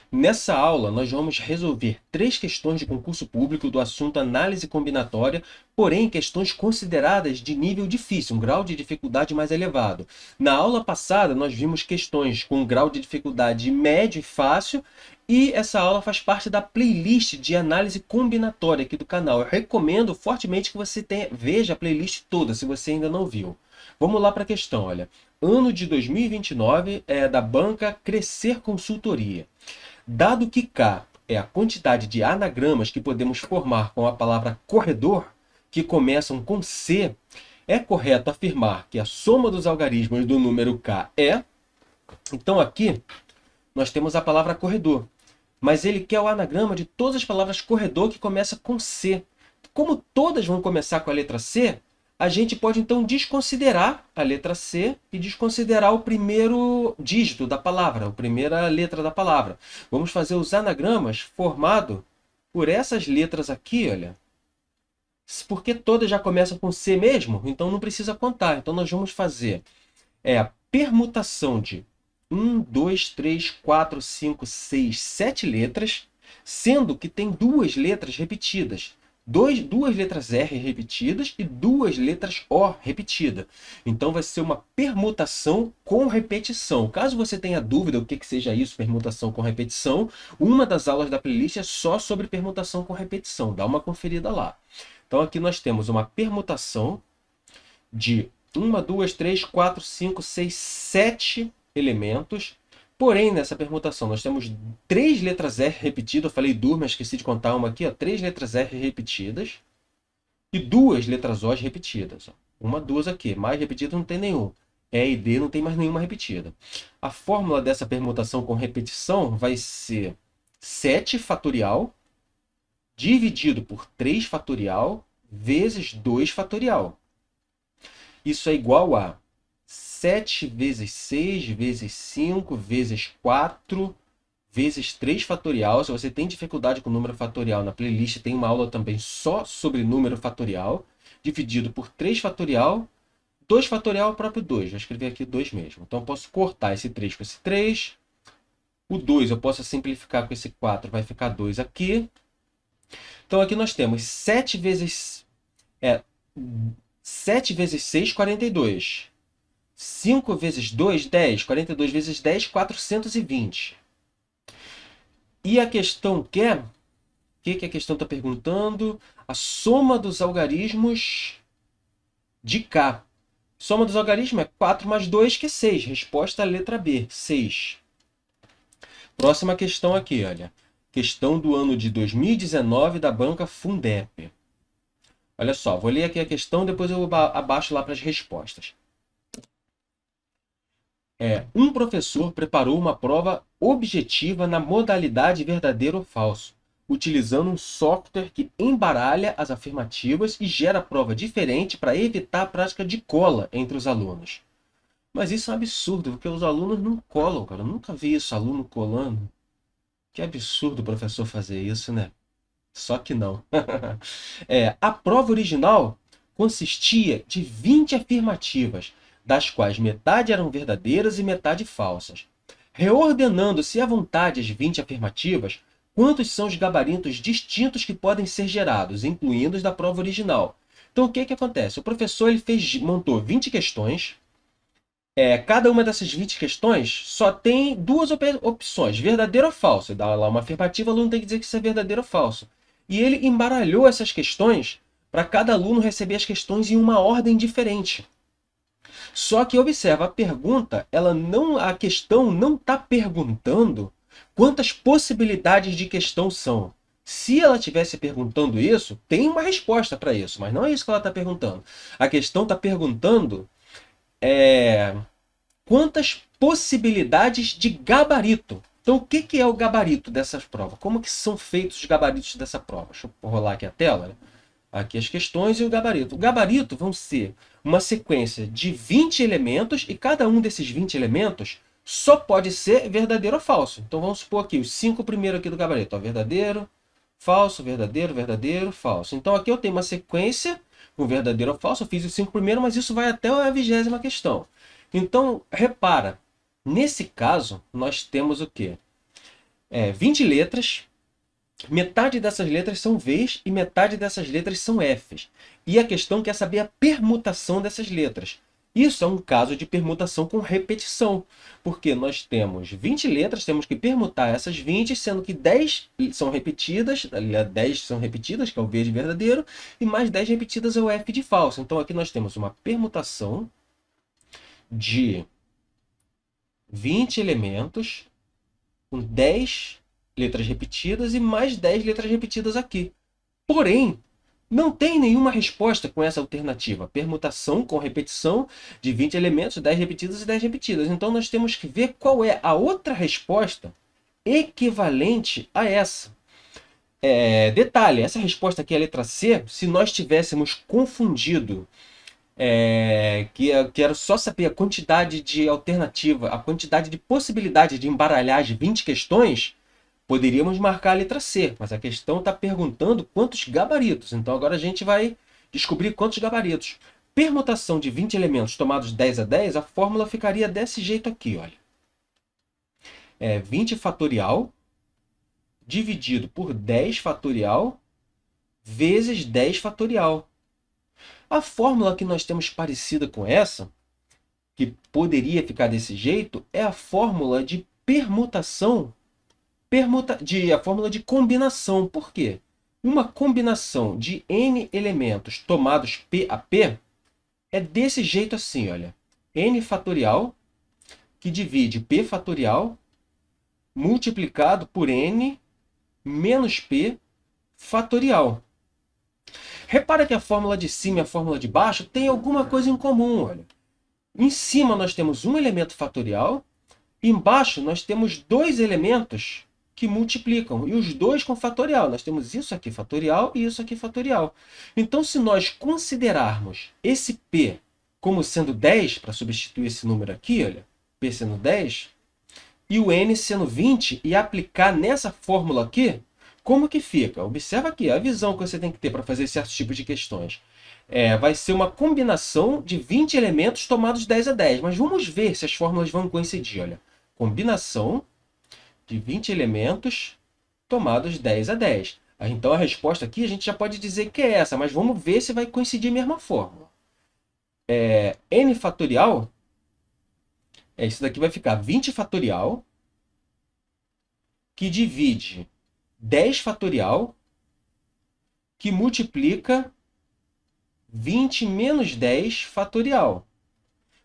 Nessa aula, nós vamos resolver 3 questões de concurso público do assunto análise combinatória, porém questões consideradas de nível difícil, um grau de dificuldade mais elevado. Na aula passada, nós vimos questões com grau de dificuldade médio e fácil, e essa aula faz parte da playlist de análise combinatória aqui do canal. Eu recomendo fortemente que você veja a playlist toda, se você ainda não viu. Vamos lá para a questão, olha. Ano de 2029 é da banca Crescer Consultoria. Dado que K é a quantidade de anagramas que podemos formar com a palavra corredor, que começam com C, é correto afirmar que a soma dos algarismos do número K é... Então aqui nós temos a palavra corredor, mas ele quer o anagrama de todas as palavras corredor que começa com C. Como todas vão começar com a letra C, a gente pode então desconsiderar a letra C e desconsiderar o primeiro dígito da palavra, a primeira letra da palavra. Vamos fazer os anagramas formados por essas letras aqui, olha. Porque todas já começam com C mesmo, então não precisa contar. Então nós vamos fazer a permutação de 1, 2, 3, 4, 5, 6, 7 letras, sendo que tem 2 letras repetidas. 2 letras R repetidas e 2 letras O repetidas. Então vai ser uma permutação com repetição. Caso você tenha dúvida o que seja isso, permutação com repetição, uma das aulas da playlist é só sobre permutação com repetição. Dá uma conferida lá. Então aqui nós temos uma permutação de 1, 2, 3, 4, 5, 6, 7 elementos. Porém, nessa permutação, nós temos 3 letras R repetidas. Eu falei 2, mas esqueci de contar uma aqui. 3 letras R repetidas. E 2 letras O repetidas. 1, 2 aqui. Mais repetida não tem nenhum. E e D não tem mais nenhuma repetida. A fórmula dessa permutação com repetição vai ser 7 fatorial dividido por 3 fatorial vezes 2 fatorial. Isso é igual a 7 vezes 6 vezes 5 vezes 4 vezes 3 fatorial. Se você tem dificuldade com número fatorial, na playlist tem uma aula também só sobre número fatorial, dividido por 3 fatorial, 2 fatorial é o próprio 2. Vou escrever aqui 2 mesmo. Então eu posso cortar esse 3 com esse 3. O 2 eu posso simplificar com esse 4, vai ficar 2 aqui. Então aqui nós temos 7 vezes 6, 42. 5 vezes 2, 10. 42 vezes 10, 420. E a questão quer... O que a questão está perguntando? A soma dos algarismos de K. Soma dos algarismos é 4 mais 2, que é 6. Resposta à letra B, 6. Próxima questão aqui, olha. Questão do ano de 2019 da banca Fundep. Olha só, vou ler aqui a questão, depois eu abaixo lá para as respostas. Um professor preparou uma prova objetiva na modalidade verdadeiro ou falso, utilizando um software que embaralha as afirmativas e gera prova diferente para evitar a prática de cola entre os alunos. Mas isso é um absurdo, porque os alunos não colam, cara. Eu nunca vi isso, aluno colando. Que absurdo o professor fazer isso, né? Só que não. A prova original consistia de 20 afirmativas, das quais metade eram verdadeiras e metade falsas. Reordenando-se à vontade as 20 afirmativas, quantos são os gabaritos distintos que podem ser gerados, incluindo os da prova original? Então, o que acontece? O professor montou 20 questões. Cada uma dessas 20 questões só tem 2 opções, verdadeiro ou falso. Dá lá uma afirmativa, o aluno tem que dizer que isso é verdadeiro ou falso. E ele embaralhou essas questões para cada aluno receber as questões em uma ordem diferente. Só que observa, a questão não está perguntando quantas possibilidades de questão são. Se ela estivesse perguntando isso, tem uma resposta para isso, mas não é isso que ela está perguntando. A questão está perguntando quantas possibilidades de gabarito. Então, o que é o gabarito dessas provas? Como que são feitos os gabaritos dessa prova? Deixa eu rolar aqui a tela. Né? Aqui as questões e o gabarito. O gabarito vão ser uma sequência de 20 elementos e cada um desses 20 elementos só pode ser verdadeiro ou falso. Então, vamos supor aqui os 5 primeiros aqui do gabarito. Ó, verdadeiro, falso, verdadeiro, verdadeiro, falso. Então, aqui eu tenho uma sequência com verdadeiro ou falso. Eu fiz os 5 primeiros, mas isso vai até a 20ª questão. Então, repara, nesse caso, nós temos o quê? 20 letras, metade dessas letras são V's e metade dessas letras são F's. E a questão quer saber a permutação dessas letras. Isso é um caso de permutação com repetição, porque nós temos 20 letras, temos que permutar essas 20, sendo que 10 são repetidas, 10 são repetidas, que é o V de verdadeiro, e mais 10 repetidas é o F de falso. Então aqui nós temos uma permutação de 20 elementos com 10 letras repetidas e mais 10 letras repetidas aqui. Porém, não tem nenhuma resposta com essa alternativa. Permutação com repetição de 20 elementos, 10 repetidas e 10 repetidas. Então, nós temos que ver qual é a outra resposta equivalente a essa. Detalhe, essa resposta aqui é a letra C. Se nós tivéssemos confundido, quero só saber a quantidade de alternativa, a quantidade de possibilidade de embaralhar as 20 questões, poderíamos marcar a letra C, mas a questão está perguntando quantos gabaritos. Então agora a gente vai descobrir quantos gabaritos. Permutação de 20 elementos tomados 10 a 10, a fórmula ficaria desse jeito aqui, olha. 20 fatorial dividido por 10 fatorial vezes 10 fatorial. A fórmula que nós temos parecida com essa, que poderia ficar desse jeito, é a fórmula de permutação, a fórmula de combinação. Por quê? Uma combinação de n elementos tomados P a P é desse jeito assim, olha. N fatorial, que divide P fatorial, multiplicado por n menos P fatorial. Repara que a fórmula de cima e a fórmula de baixo tem alguma coisa em comum, olha. Em cima nós temos um elemento fatorial, embaixo nós temos dois elementos que multiplicam, e os dois com fatorial. Nós temos isso aqui fatorial e isso aqui fatorial. Então, se nós considerarmos esse P como sendo 10, para substituir esse número aqui, olha, P sendo 10, e o N sendo 20, e aplicar nessa fórmula aqui, como que fica? Observa aqui a visão que você tem que ter para fazer certos tipos de questões. Vai ser uma combinação de 20 elementos tomados 10 a 10. Mas vamos ver se as fórmulas vão coincidir. Olha, combinação de 20 elementos tomados 10 a 10. Então, a resposta aqui a gente já pode dizer que é essa, mas vamos ver se vai coincidir a mesma fórmula. N fatorial, isso daqui vai ficar 20 fatorial, que divide 10 fatorial, que multiplica 20 menos 10 fatorial.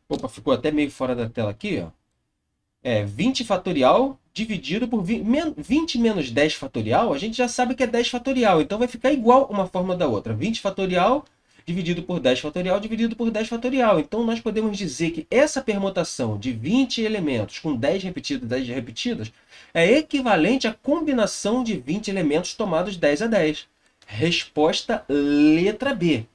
Opa, ficou até meio fora da tela aqui, ó. 20 fatorial dividido por 20 menos 10 fatorial, a gente já sabe que é 10 fatorial, então vai ficar igual uma fórmula da outra. 20 fatorial dividido por 10 fatorial dividido por 10 fatorial. Então, nós podemos dizer que essa permutação de 20 elementos com 10 repetidos e 10 repetidas é equivalente à combinação de 20 elementos tomados 10 a 10. Resposta letra B.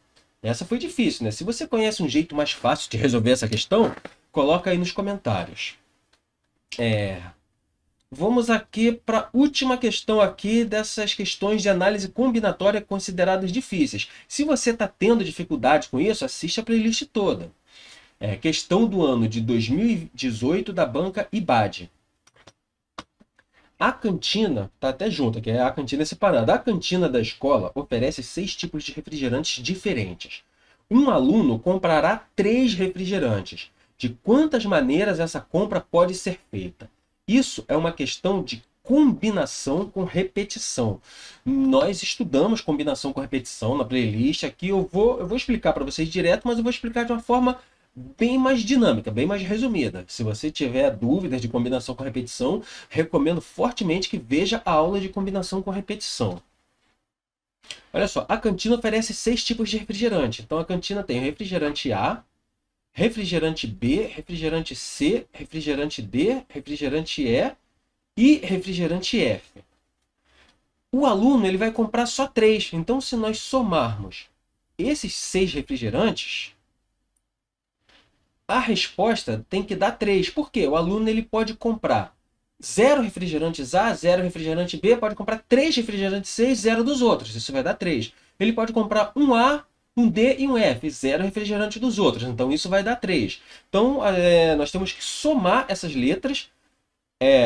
Essa foi difícil, né? Se você conhece um jeito mais fácil de resolver essa questão, coloca aí nos comentários. Vamos aqui para a última questão aqui dessas questões de análise combinatória consideradas difíceis. Se você está tendo dificuldade com isso, assiste a playlist toda. Questão do ano de 2018 da banca IBAD. A cantina, está até junto, que a cantina é separada. A cantina da escola oferece 6 tipos de refrigerantes diferentes. Um aluno comprará 3 refrigerantes. De quantas maneiras essa compra pode ser feita? Isso é uma questão de combinação com repetição. Nós estudamos combinação com repetição na playlist. Aqui eu vou explicar para vocês direto, mas eu vou explicar de uma forma bem mais dinâmica, bem mais resumida. Se você tiver dúvidas de combinação com repetição, recomendo fortemente que veja a aula de combinação com repetição. Olha só, a cantina oferece 6 tipos de refrigerante. Então, a cantina tem refrigerante A, refrigerante B, refrigerante C, refrigerante D, refrigerante E e refrigerante F. O aluno ele vai comprar só 3. Então, se nós somarmos esses 6 refrigerantes, a resposta tem que dar 3. Por quê? O aluno ele pode comprar 0 refrigerantes A, 0 refrigerante B, pode comprar 3 refrigerantes C e 0 dos outros. Isso vai dar 3. Ele pode comprar um A, um D e um F, 0 refrigerante dos outros. Então, isso vai dar 3. Então, nós temos que somar essas letras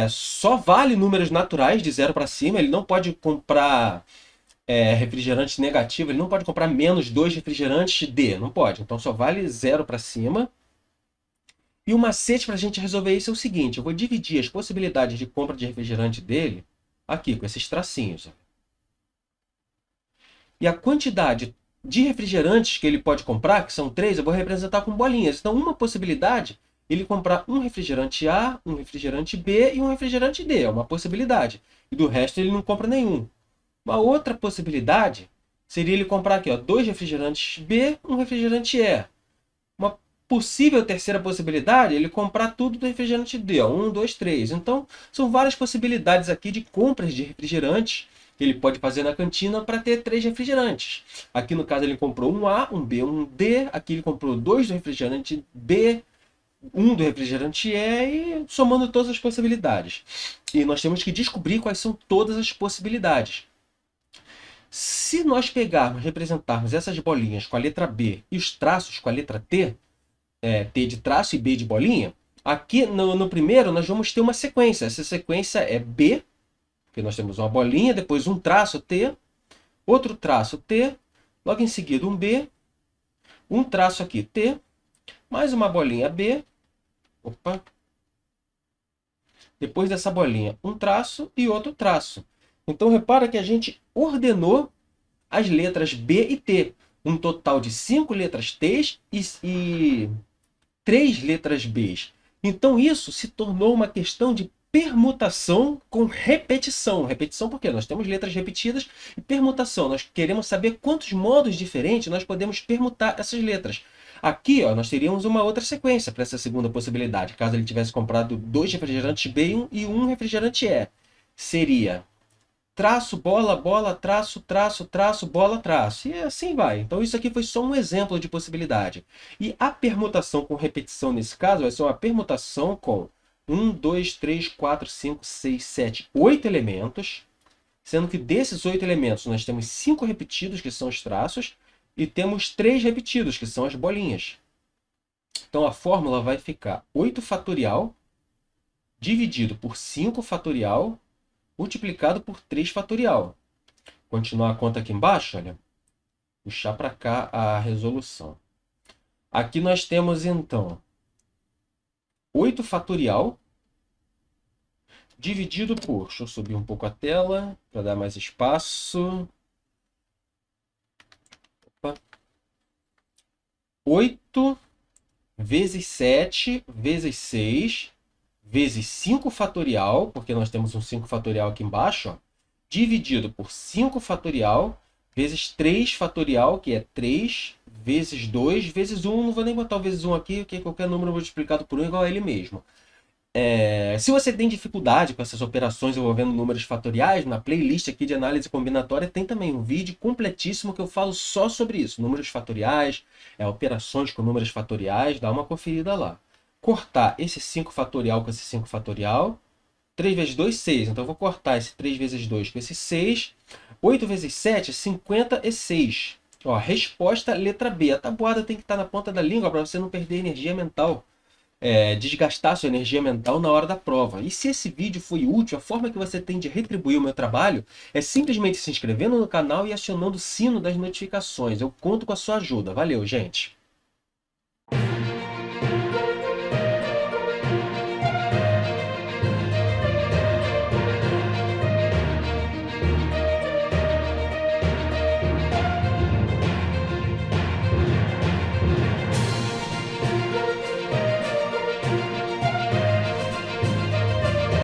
só vale números naturais de 0 para cima, ele não pode comprar refrigerante negativo, ele não pode comprar menos 2 refrigerantes D, não pode. Então só vale 0 para cima. E o macete para a gente resolver isso é o seguinte, eu vou dividir as possibilidades de compra de refrigerante dele aqui, com esses tracinhos. E a quantidade de refrigerantes que ele pode comprar, que são 3, eu vou representar com bolinhas. Então, uma possibilidade, ele comprar um refrigerante A, um refrigerante B e um refrigerante D. É uma possibilidade. E do resto, ele não compra nenhum. Uma outra possibilidade seria ele comprar aqui, ó, 2 refrigerantes B, um refrigerante E. Uma possível terceira possibilidade, ele comprar tudo do refrigerante D. Ó, 1, 2, 3. Então, são várias possibilidades aqui de compras de refrigerantes que ele pode fazer na cantina para ter 3 refrigerantes. Aqui no caso ele comprou um A, um B, um D. Aqui ele comprou 2 do refrigerante B, um do refrigerante E, e somando todas as possibilidades. E nós temos que descobrir quais são todas as possibilidades. Se nós pegarmos, representarmos essas bolinhas com a letra B e os traços com a letra T, T de traço e B de bolinha, aqui no primeiro nós vamos ter uma sequência. Essa sequência é B, porque nós temos uma bolinha, depois um traço T, outro traço T, logo em seguida um B, um traço aqui T, mais uma bolinha B, opa, depois dessa bolinha um traço e outro traço. Então repara que a gente ordenou as letras B e T, um total de 5 letras T e 3 letras B. Então isso se tornou uma questão de permutação com repetição. Repetição porque nós temos letras repetidas e permutação. Nós queremos saber quantos modos diferentes nós podemos permutar essas letras. Aqui, ó, nós teríamos uma outra sequência para essa segunda possibilidade. Caso ele tivesse comprado 2 refrigerantes B e um refrigerante E. Seria traço, bola, bola, traço, traço, traço, bola, traço. E assim vai. Então isso aqui foi só um exemplo de possibilidade. E a permutação com repetição nesse caso vai ser uma permutação com 1, 2, 3, 4, 5, 6, 7, 8 elementos. Sendo que desses 8 elementos nós temos 5 repetidos, que são os traços, e temos 3 repetidos, que são as bolinhas. Então a fórmula vai ficar 8 fatorial dividido por 5 fatorial multiplicado por 3 fatorial. Continuar a conta aqui embaixo, olha. Puxar para cá a resolução. Aqui nós temos, então, 8 fatorial dividido por... Deixa eu subir um pouco a tela para dar mais espaço. Opa. 8 vezes 7 vezes 6... vezes 5 fatorial, porque nós temos um 5 fatorial aqui embaixo, ó, dividido por 5 fatorial, vezes 3 fatorial, que é 3, vezes 2, vezes 1, não vou nem botar o vezes 1 aqui, porque qualquer número multiplicado por 1 é igual a ele mesmo. Se você tem dificuldade com essas operações envolvendo números fatoriais, na playlist aqui de análise combinatória tem também um vídeo completíssimo que eu falo só sobre isso. Números fatoriais, operações com números fatoriais, dá uma conferida lá. Cortar esse 5 fatorial com esse 5 fatorial. 3 vezes 2, 6. Então eu vou cortar esse 3 vezes 2 com esse 6. 8 vezes 7, 56. Ó, resposta letra B. A tabuada tem que estar na ponta da língua para você não perder energia mental. Desgastar sua energia mental na hora da prova. E se esse vídeo foi útil, a forma que você tem de retribuir o meu trabalho é simplesmente se inscrevendo no canal e acionando o sino das notificações. Eu conto com a sua ajuda. Valeu, gente!